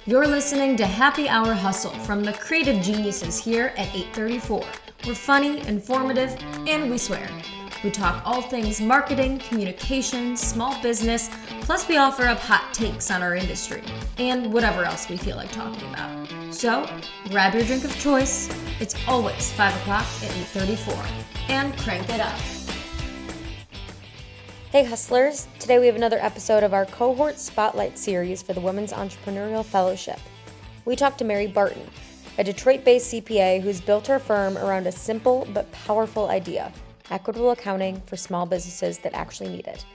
You're listening to Happy Hour Hustle from the creative geniuses here at 834. We're funny, informative, and we swear. We talk all things marketing, communication, small business, plus we offer up hot takes on our industry and whatever else we feel like talking about. So, grab your drink of choice. It's always 5 o'clock at 834. And crank it up. Hey Hustlers, today we have another episode of our Cohort Spotlight series for the Women's Entrepreneurial Fellowship. We talked to Mary Barton, a Detroit-based CPA who's built her firm around a simple but powerful idea, equitable accounting for small businesses that actually need it.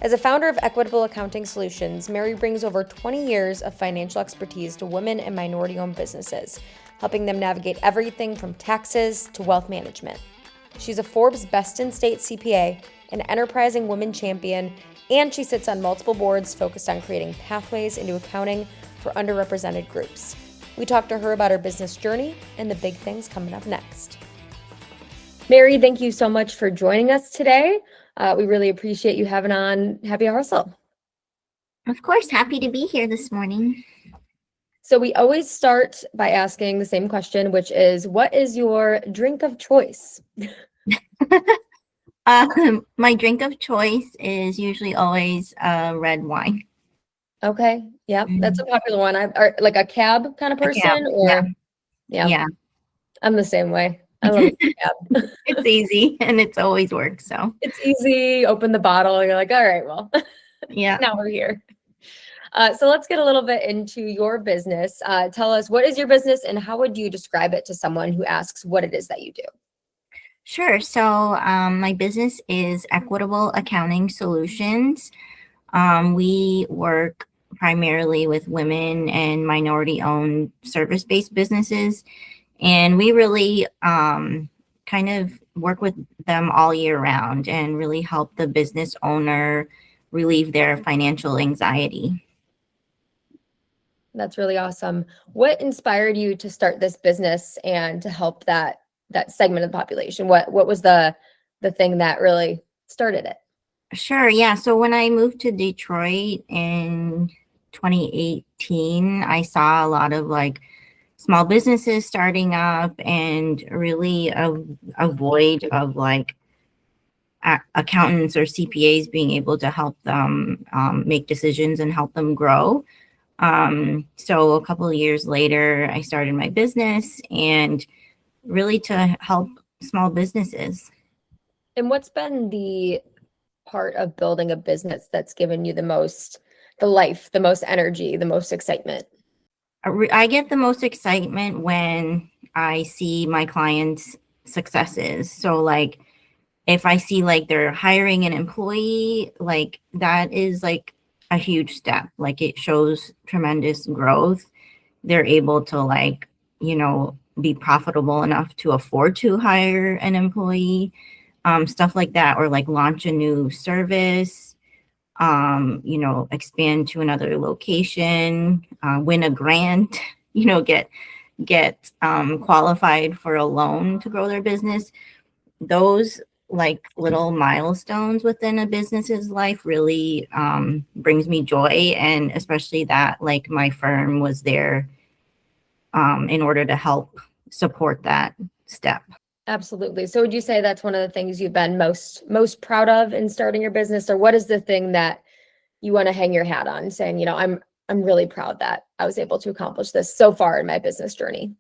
As a founder of Equitable Accounting Solutions, Mary brings over 20 years of financial expertise to women and minority-owned businesses, helping them navigate everything from taxes to wealth management. She's a Forbes Best in State CPA, an enterprising women champion, and she sits on multiple boards focused on creating pathways into accounting for underrepresented groups. We talked to her about her business journey and the big things coming up next. Mary, thank you so much for joining us today. We really appreciate you having on Happy Hour Hustle. Of course, happy to be here this morning. So we always start by asking the same question, which is, what is your drink of choice? My drink of choice is usually always red wine. Okay, yeah, that's a popular one. Like a cab kind of person, or yeah, I'm the same way. I love a cab. It's easy and it's always works. So it's easy. Open the bottle. You're like, all right, well, yeah. Now we're here. So let's get a little bit into your business. Tell us, what is your business and how would you describe it to someone who asks what it is that you do? Sure. So my business is Equitable Accounting Solutions. We work primarily with women and minority-owned service-based businesses, and we really kind of work with them all year round and really help the business owner relieve their financial anxiety. That's really awesome. What inspired you to start this business and to help that segment of the population? What was the thing that really started it? Sure. Yeah. So when I moved to Detroit in 2018, I saw a lot of like small businesses starting up and really a void of like accountants or CPAs being able to help them make decisions and help them grow. So a couple of years later, I started my business and really to help small businesses. And what's been the part of building a business that's given you the most energy, the most excitement? I get the most excitement when I see my clients' successes. So like if I see like they're hiring an employee, like that is like a huge step. Like it shows tremendous growth. They're able to like, be profitable enough to afford to hire an employee, stuff like that, or like launch a new service, expand to another location, win a grant, get qualified for a loan to grow their business. Those like little milestones within a business's life really brings me joy, and especially that like my firm was there in order to help support that step. Absolutely. So would you say that's one of the things you've been most proud of in starting your business, or what is the thing that you want to hang your hat on, saying, I'm really proud that I was able to accomplish this so far in my business journey?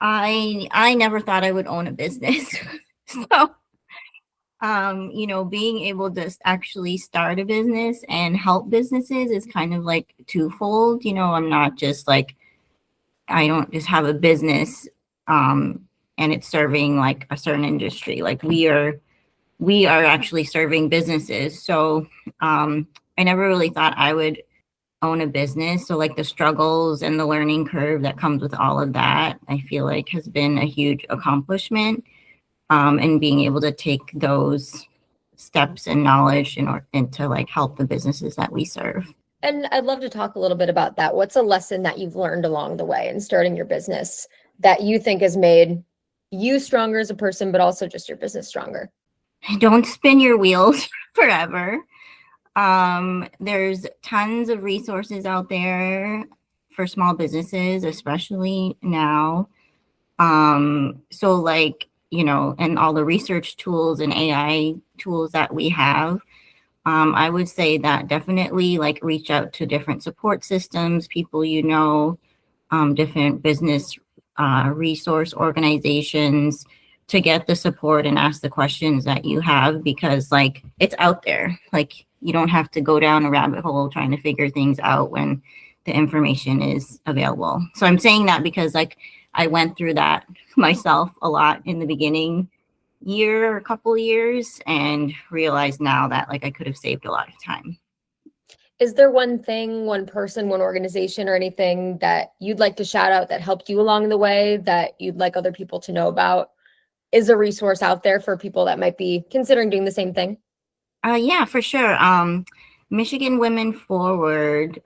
I never thought I would own a business. So being able to actually start a business and help businesses is kind of like twofold. I'm not just like, I don't just have a business and it's serving like a certain industry. Like we are actually serving businesses. So I never really thought I would own a business. So like the struggles and the learning curve that comes with all of that, I feel like has been a huge accomplishment. And being able to take those steps and knowledge and to like help the businesses that we serve. And I'd love to talk a little bit about that. What's a lesson that you've learned along the way in starting your business that you think has made you stronger as a person, but also just your business stronger? Don't spin your wheels forever. There's tons of resources out there for small businesses, especially now. So like, you know, and all the research tools and AI tools that we have, I would say that definitely like reach out to different support systems, people you know, different business resource organizations to get the support and ask the questions that you have, because like it's out there. Like you don't have to go down a rabbit hole trying to figure things out when the information is available. So I'm saying that because like I went through that myself a lot in the beginning year or a couple of years and realized now that like I could have saved a lot of time. Is there one thing, one person, one organization, or anything that you'd like to shout out that helped you along the way that you'd like other people to know about? Is a resource out there for people that might be considering doing the same thing? Yeah, for sure. Michigan Women Forward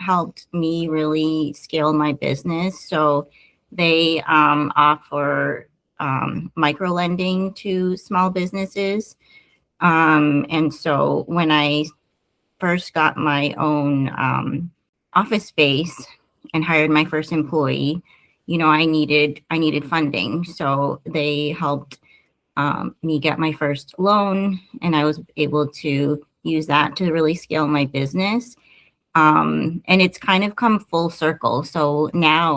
helped me really scale my business. So they offer micro lending to small businesses. And so when I first got my own office space and hired my first employee, you know, I needed funding. So they helped me get my first loan, and I was able to use that to really scale my business. And it's kind of come full circle. So now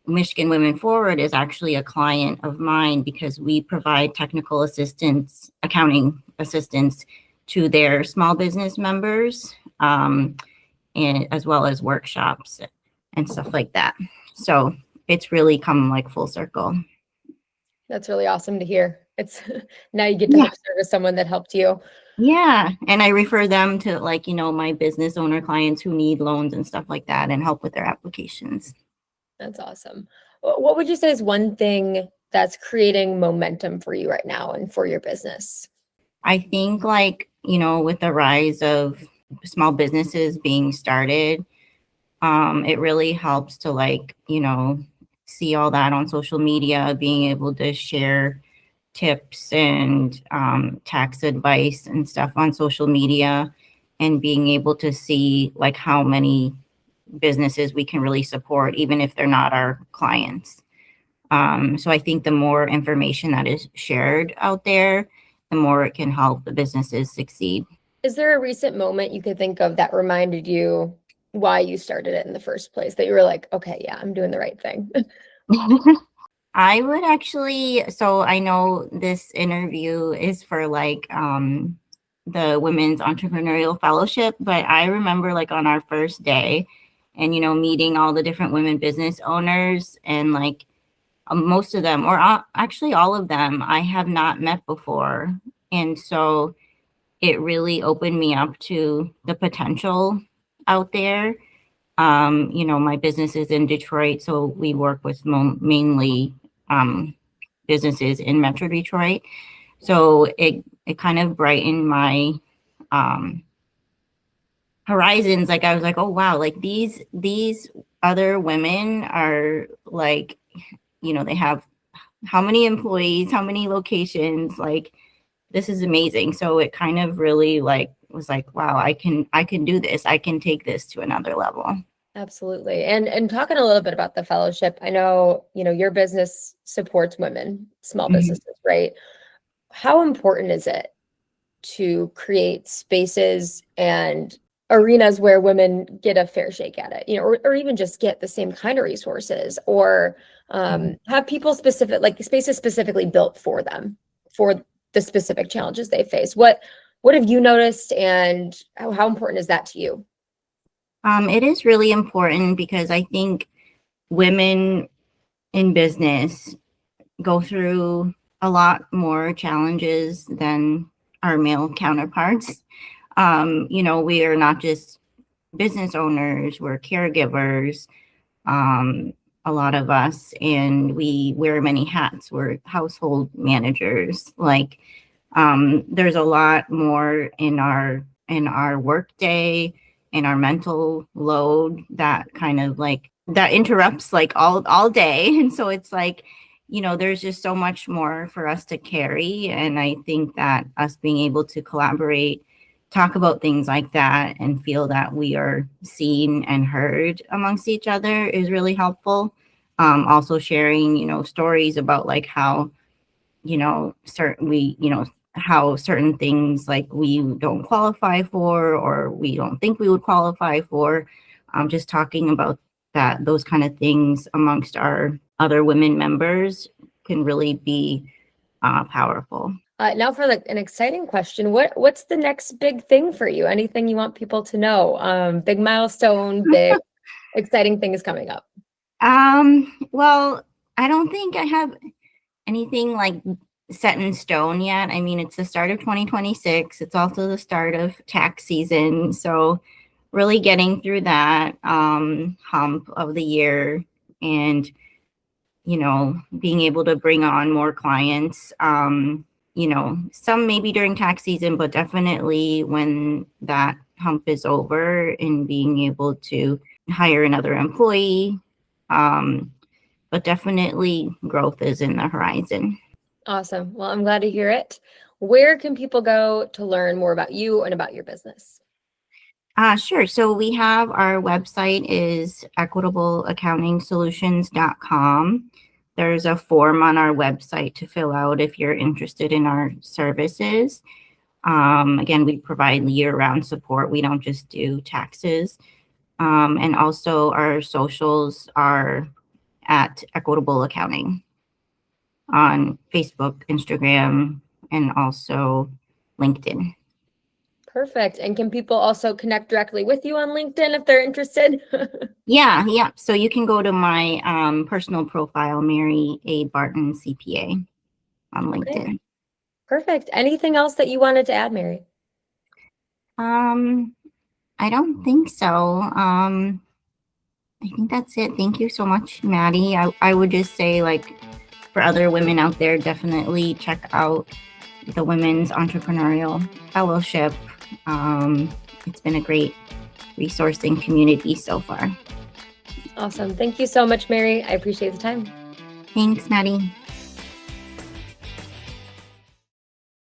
Michigan Women Forward is actually a client of mine because we provide technical assistance, accounting assistance to their small business members, and as well as workshops and stuff like that. So it's really come like full circle. That's really awesome to hear. It's now you get to help service someone that helped you. Yeah. And I refer them to like, you know, my business owner clients who need loans and stuff like that and help with their applications. That's awesome. What would you say is one thing that's creating momentum for you right now and for your business? I think like, you know, with the rise of small businesses being started, it really helps to like, you know, see all that on social media, being able to share tips and tax advice and stuff on social media, and being able to see like how many businesses we can really support, even if they're not our clients. So I think the more information that is shared out there, the more it can help the businesses succeed. Is there a recent moment you could think of that reminded you why you started it in the first place, that you were like, okay, yeah, I'm doing the right thing? I would actually, so I know this interview is for like the Women's Entrepreneurial Fellowship, but I remember like on our first day and, you know, meeting all the different women business owners, and like most of them, or actually all of them, I have not met before. And so it really opened me up to the potential out there. You know, my business is in Detroit, so we work with mainly businesses in Metro Detroit. So it kind of brightened my horizons. Like I was like, oh wow, like these other women are like, you know, they have how many employees, how many locations, like this is amazing. So it kind of really like was like, wow, I can do this. I can take this to another level. Absolutely. And talking a little bit about the fellowship, I know, you know, your business supports women, small businesses, right? How important is it to create spaces and arenas where women get a fair shake at it, you know, or even just get the same kind of resources, or have people specific, like spaces specifically built for them, for the specific challenges they face? What have you noticed, and how important is that to you? It is really important because I think women in business go through a lot more challenges than our male counterparts. You know, we are not just business owners, we're caregivers, a lot of us, and we wear many hats. We're household managers. Like, there's a lot more in our work day, in our mental load that kind of like that interrupts like all day. And so it's like, you know, there's just so much more for us to carry. And I think that us being able to collaborate talk about things like that and feel that we are seen and heard amongst each other is really helpful. Also sharing, stories about like how, how certain things like we don't qualify for or we don't think we would qualify for. Just talking about those kind of things amongst our other women members can really be powerful. Now for an exciting question. What's the next big thing for you? Anything you want people to know? Big milestone, big exciting thing is coming up. Well, I don't think I have anything like set in stone yet. I mean, it's the start of 2026. It's also the start of tax season. So really getting through that hump of the year and, being able to bring on more clients, some maybe during tax season, but definitely when that hump is over and being able to hire another employee. But definitely growth is in the horizon. Awesome. Well, I'm glad to hear it. Where can people go to learn more about you and about your business? Sure. So we have our website is equitableaccountingsolutions.com. There's a form on our website to fill out if you're interested in our services. Again, we provide year-round support. We don't just do taxes. And also our socials are at Equitable Accounting on Facebook, Instagram, and also LinkedIn. Perfect. And can people also connect directly with you on LinkedIn if they're interested? Yeah. So you can go to my personal profile, Mary A. Barton, CPA, on LinkedIn. Okay. Perfect. Anything else that you wanted to add, Mary? I don't think so. I think that's it. Thank you so much, Maddie. I would just say, like, for other women out there, definitely check out the Women's Entrepreneurial Fellowship. It's been a great resourcing community so far. Awesome. Thank you so much, Mary. I appreciate the time. Thanks, Maddie.